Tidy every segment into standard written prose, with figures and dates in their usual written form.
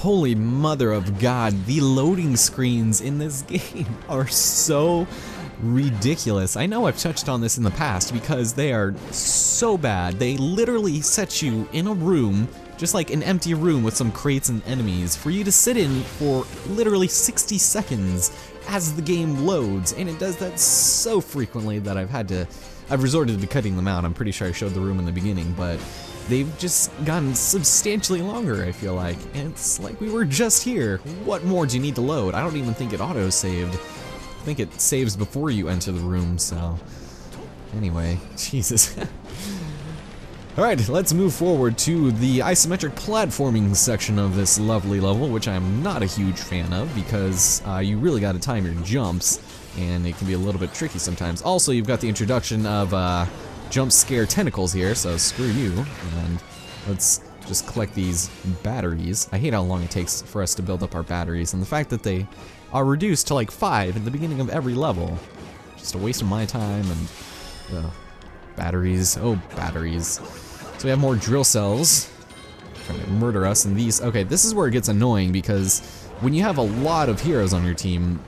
Holy mother of God, the loading screens in this game are so ridiculous. I know I've touched on this in the past because they are so bad. They literally set you in a room, just like an empty room with some crates and enemies, for you to sit in for literally 60 seconds as the game loads, and it does that so frequently that I've resorted to cutting them out. I'm pretty sure I showed the room in the beginning, but they've just gotten substantially longer, I feel like. And it's like we were just here. What more do you need to load? I don't even think it auto-saved. I think it saves before you enter the room, so... Anyway, Jesus. Alright, let's move forward to the isometric platforming section of this lovely level, which I'm not a huge fan of because you really gotta time your jumps, and it can be a little bit tricky sometimes. Also, you've got the introduction of jump scare tentacles here, so screw you, and let's just collect these batteries. I hate how long it takes for us to build up our batteries, and the fact that they are reduced to like 5 at the beginning of every level. Just a waste of my time, and batteries, oh batteries. So we have more drill cells trying to murder us, and these, okay, this is where it gets annoying because when you have a lot of heroes on your team,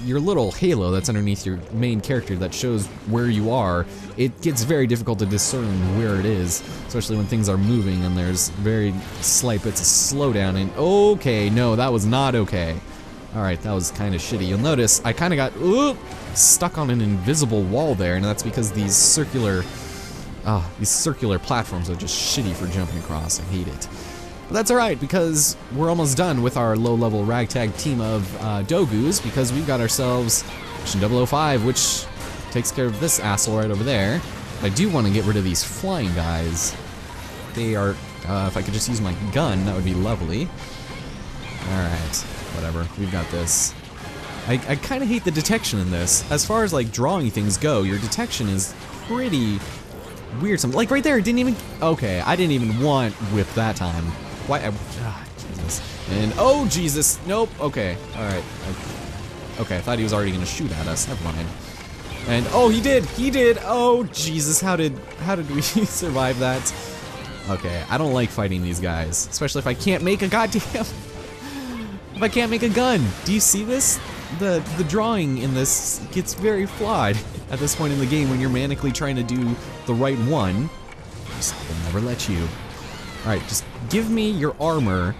your little halo that's underneath your main character that shows where you are, it gets very difficult to discern where it is, especially when things are moving and there's very slight bits of slowdown. And okay, no, that was not okay. Alright, that was kind of shitty. You'll notice I kind of got stuck on an invisible wall there, and that's because these circular platforms are just shitty for jumping across. I hate it. But that's alright, because we're almost done with our low-level ragtag team of Dogus, because we've got ourselves Mission 005, which takes care of this asshole right over there. I do want to get rid of these flying guys. They are, if I could just use my gun, that would be lovely. Alright, whatever, we've got this. I kind of hate the detection in this. As far as like drawing things go, your detection is pretty weird. Something like right there, it didn't even, okay, I didn't even want whip that time. Why? Jesus. And oh Jesus, nope. Okay, all right. Okay, I thought he was already gonna shoot at us. Never mind. And oh, he did. He did. Oh Jesus, how did we survive that? Okay, I don't like fighting these guys, especially if I can't make a goddamn. If I can't make a gun. Do you see this? The drawing in this gets very flawed at this point in the game when you're manically trying to do the right one. Just will never let you. Alright, just give me your armor,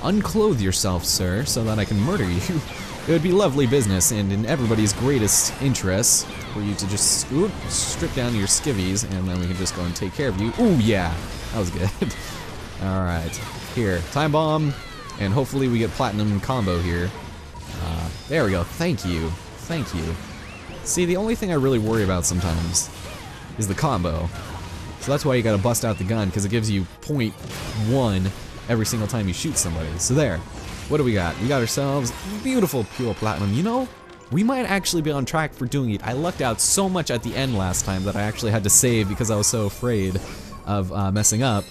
unclothe yourself, sir, so that I can murder you. It would be lovely business and in everybody's greatest interest for you to just strip down your skivvies, and then we can just go and take care of you. Ooh, yeah, that was good. Alright, here, time bomb, and hopefully we get platinum combo here. There we go, thank you, thank you. See, the only thing I really worry about sometimes is the combo. So that's why you gotta bust out the gun, because it gives you 0.1 every single time you shoot somebody. So there, what do we got? We got ourselves beautiful pure platinum. You know, we might actually be on track for doing it. I lucked out so much at the end last time that I actually had to save because I was so afraid of messing up.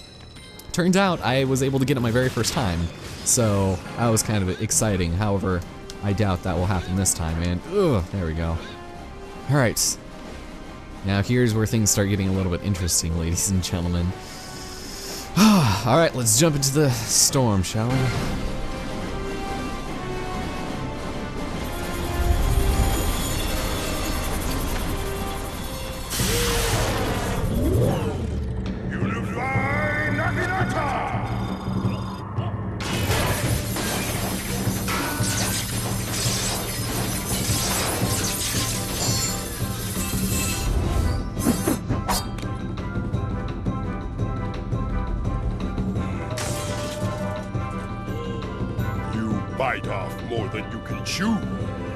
Turns out I was able to get it my very first time, so that was kind of exciting. However, I doubt that will happen this time, and there we go. Alright. Now here's where things start getting a little bit interesting, ladies and gentlemen. Alright, let's jump into the storm, shall we? Bite off more than you can chew,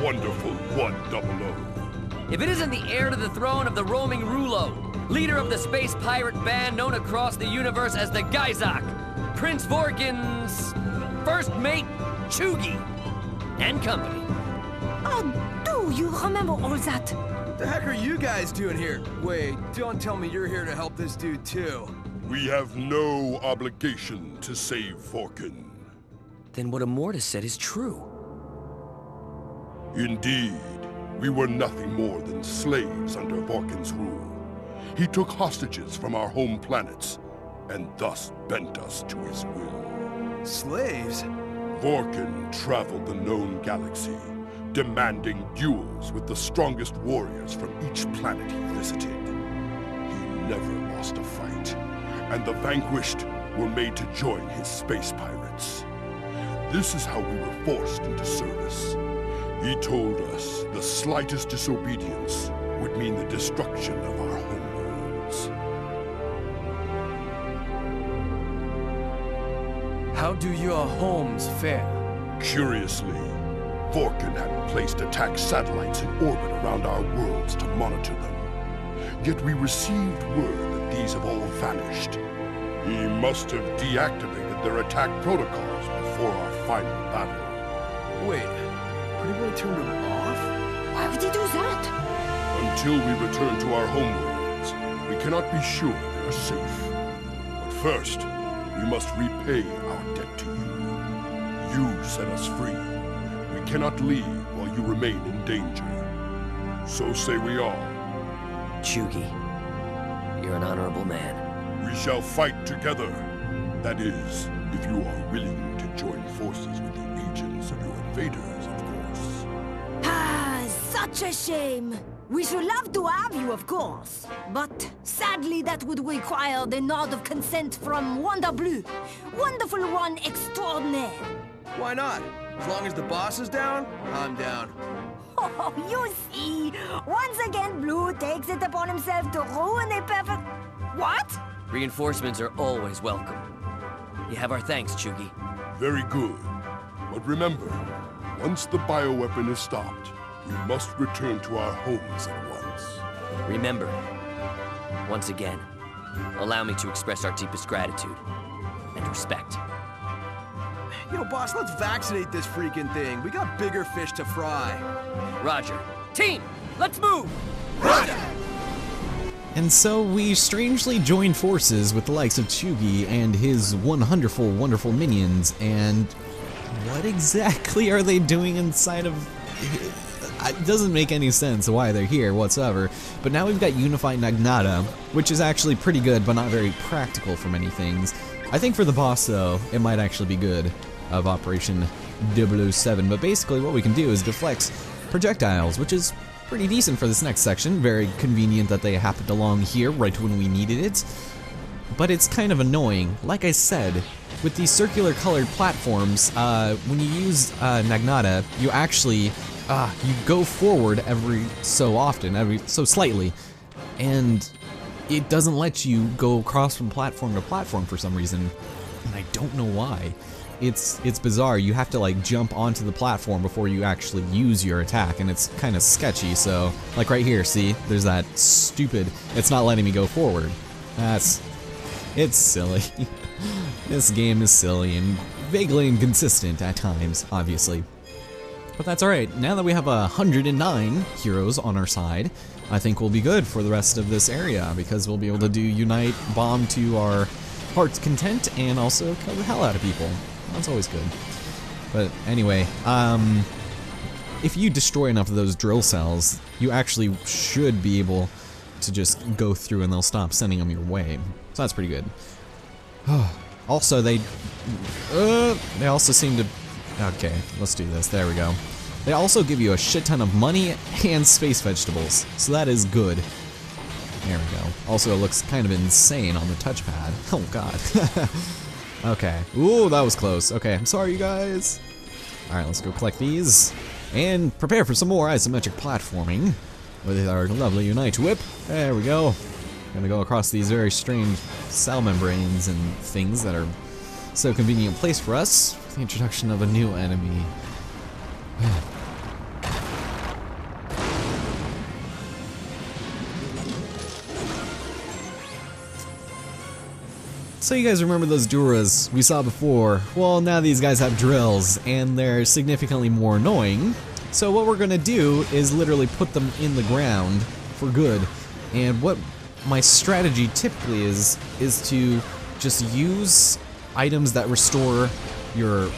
wonderful 100. If it isn't the heir to the throne of the roaming Rulo, leader of the space pirate band known across the universe as the Geizak, Prince Vorkin's first mate, Chugi, and company. Oh, do you remember all that? What the heck are you guys doing here? Wait, don't tell me you're here to help this dude too. We have no obligation to save Vorkin. Then what Immortus said is true. Indeed, we were nothing more than slaves under Vorkin's rule. He took hostages from our home planets, and thus bent us to his will. Slaves? Vorkin traveled the known galaxy, demanding duels with the strongest warriors from each planet he visited. He never lost a fight, and the vanquished were made to join his space pirates. This is how we were forced into service. He told us the slightest disobedience would mean the destruction of our homeworlds. How do your homes fare? Curiously, Vorkin had placed attack satellites in orbit around our worlds to monitor them. Yet we received word that these have all vanished. He must have deactivated their attack protocols before our final battle. Wait, Pretty Boy turned them off? Why would he do that? Until we return to our homeworlds, we cannot be sure they are safe. But first, we must repay our debt to you. You set us free. We cannot leave while you remain in danger. So say we all. Chugi, you're an honorable man. We shall fight together. That is, if you are willing to join forces with the agents of your invaders, of course. Ah, such a shame. We should love to have you, of course. But sadly, that would require the nod of consent from Wonder Blue. Wonderful one extraordinaire. Why not? As long as the boss is down, I'm down. Oh, you see, once again, Blue takes it upon himself to ruin a perfect... What? Reinforcements are always welcome. You have our thanks, Chugi. Very good. But remember, once the bioweapon is stopped, we must return to our homes at once. Remember, once again, allow me to express our deepest gratitude and respect. Yo, boss, let's vaccinate this freaking thing. We got bigger fish to fry. Roger. Team, let's move! And so we strangely joined forces with the likes of Chugi and his wonderful, wonderful minions, and what exactly are they doing inside of... It doesn't make any sense why they're here whatsoever, but now we've got Unified Nagnata, which is actually pretty good, but not very practical for many things. I think for the boss, though, it might actually be good, of Operation 007, but basically what we can do is deflect projectiles, which is pretty decent for this next section. Very convenient that they happened along here right when we needed it, but it's kind of annoying. Like I said, with these circular colored platforms, when you use Nagnata, you actually you go forward every so often, every so slightly, and it doesn't let you go across from platform to platform for some reason, and I don't know why. It's bizarre. You have to like jump onto the platform before you actually use your attack, and it's kind of sketchy. So like right here, see, there's that stupid, it's not letting me go forward. It's silly. This game is silly and vaguely inconsistent at times, obviously. But that's alright. Now that we have 109 heroes on our side, I think we'll be good for the rest of this area, because we'll be able to do Unite, Bomb to our heart's content, and also kill the hell out of people. That's always good. But anyway, if you destroy enough of those drill cells, you actually should be able to just go through and they'll stop sending them your way. So that's pretty good. Also, they also seem to... Okay, let's do this. There we go. They also give you a shit ton of money and space vegetables, so that is good. There we go. Also, it looks kind of insane on the touchpad. Oh god. Okay. Ooh, that was close. Okay, I'm sorry, you guys. Alright, let's go collect these. And prepare for some more isometric platforming with our lovely Unite Whip. There we go. Gonna go across these very strange cell membranes and things that are so convenient place for us. The introduction of a new enemy. So you guys remember those Duras we saw before? Well, now these guys have drills, and they're significantly more annoying. So what we're gonna do is literally put them in the ground for good. And what my strategy typically is to just use items that restore your,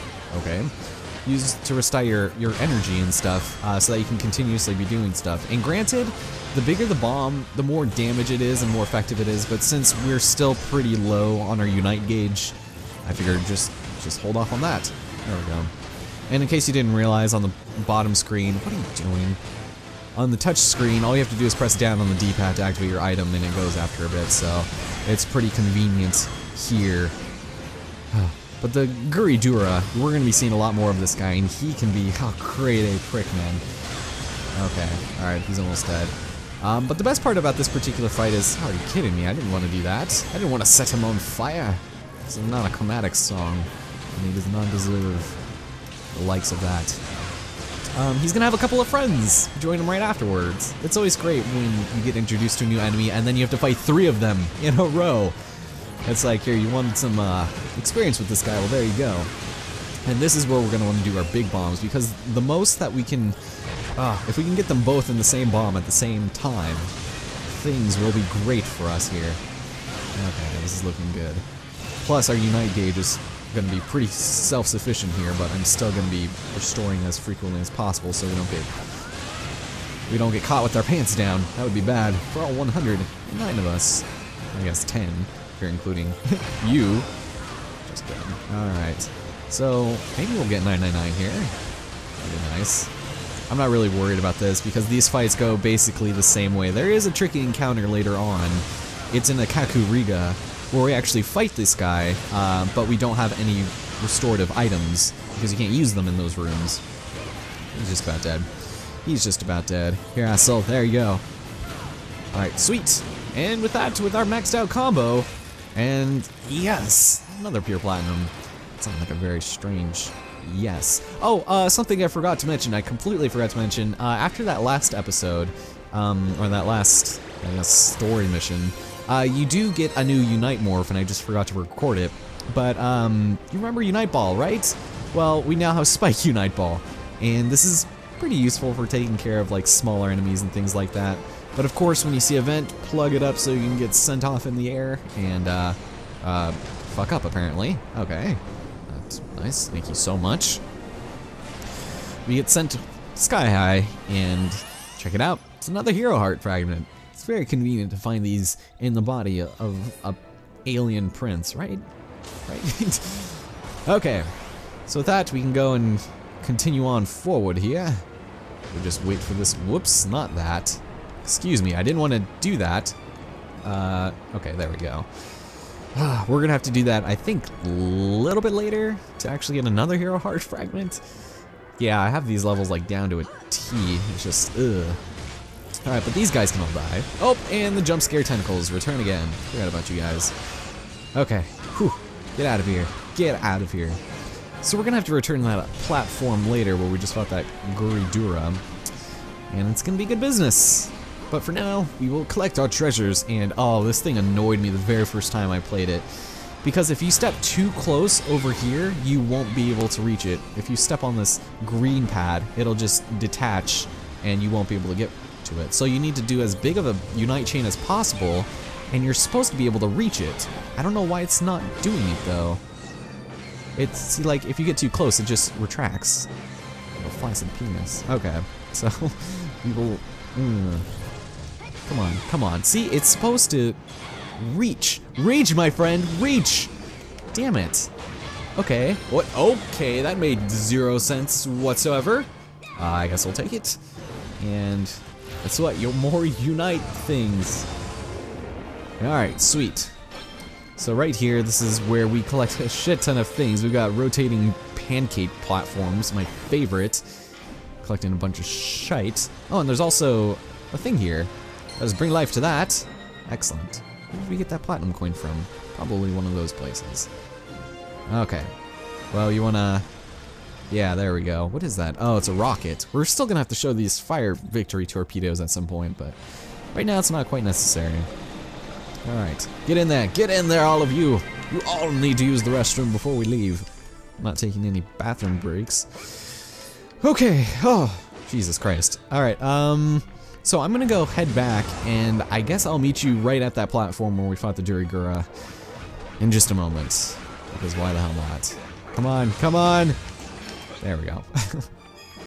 use to restore your energy and stuff, so that you can continuously be doing stuff. And granted, the bigger the bomb, the more damage it is and more effective it is, but since we're still pretty low on our Unite gauge, I figured just just hold off on that. There we go. And in case you didn't realize, on the bottom screen, what are you doing? On the touch screen, all you have to do is press down on the D-pad to activate your item, and it goes after a bit, so it's pretty convenient here. But the Guridura, we're going to be seeing a lot more of this guy, and he can be great a prick, man. Okay, alright, he's almost dead. But the best part about this particular fight is, oh, are you kidding me? I didn't want to do that. I didn't want to set him on fire. This is not a chromatic song, and he does not deserve the likes of that. He's gonna have a couple of friends join him right afterwards. It's always great when you get introduced to a new enemy and then you have to fight 3 of them in a row. It's like, here, you wanted some experience with this guy, well there you go. And this is where we're gonna want to do our big bombs, because the most that we can, if we can get them both in the same bomb at the same time, things will be great for us here. Okay, this is looking good. Plus our Unite gauge is going to be pretty self-sufficient here, but I'm still going to be restoring as frequently as possible so we don't get caught with our pants down. That would be bad for all 109 of us. I guess 10 if you're including you. Just kidding. All right, so maybe we'll get 999 here. That'd be nice. I'm not really worried about this because these fights go basically the same way. There is a tricky encounter later on. It's in a Kakuriga, where we actually fight this guy, but we don't have any restorative items, because you can't use them in those rooms. He's just about dead. He's just about dead. Here, asshole, there you go. Alright, sweet. And with that, with our maxed out combo, and yes, another pure platinum. It sounds like a very strange yes. Oh, something I forgot to mention, I completely forgot to mention, after that last episode, or that last, I guess, story mission, you do get a new Unite morph, and I just forgot to record it. But, you remember Unite Ball, right? Well, we now have Spike Unite Ball, and this is pretty useful for taking care of, like, smaller enemies and things like that. But of course, when you see a vent, plug it up so you can get sent off in the air, and, fuck up, apparently. Okay. That's nice. Thank you so much. We get sent sky high, and check it out. It's another Hero Heart fragment. It's very convenient to find these in the body of a alien prince, right? Right? Okay, so with that, we can go and continue on forward here. We'll just wait for this. Whoops, not that. Excuse me, I didn't want to do that. Okay, there we go. We're gonna have to do that, I think, a little bit later to actually get another Hero Heart fragment. Yeah, I have these levels like down to a T. It's just, ugh. Alright, but these guys can all die. Oh, and the jump scare tentacles return again. Forgot about you guys. Okay, whew. Get out of here. Get out of here. So we're gonna have to return to that platform later where we just fought that Guridura. And it's gonna be good business. But for now, we will collect our treasures, and oh, this thing annoyed me the very first time I played it. Because if you step too close over here, you won't be able to reach it. If you step on this green pad, it'll just detach, and you won't be able to get to it. So you need to do as big of a Unite chain as possible, and you're supposed to be able to reach it. I don't know why it's not doing it, though. It's, see, like, if you get too close, it just retracts. A flaccid penis. Okay, so we will... Come on, come on. See, it's supposed to reach. Reach, my friend, reach! Damn it. Okay, what? Okay, that made 0 sense whatsoever. I guess I'll take it. And that's what, your more Unite things. Alright, sweet. So right here, this is where we collect a shit ton of things. We've got rotating pancake platforms, my favorite. Collecting a bunch of shite. Oh, and there's also a thing here. Let's bring life to that. Excellent. Where did we get that platinum coin from? Probably one of those places. Okay. Well, you wanna... Yeah, there we go. What is that? Oh, it's a rocket. We're still gonna have to show these fire victory torpedoes at some point, but right now it's not quite necessary. Alright. Get in there, all of you! You all need to use the restroom before we leave. I'm not taking any bathroom breaks. Okay. Oh, Jesus Christ. Alright, so I'm gonna go head back, and I guess I'll meet you right at that platform where we fought the Durigura in just a moment. Because why the hell not? Come on, come on! There we go.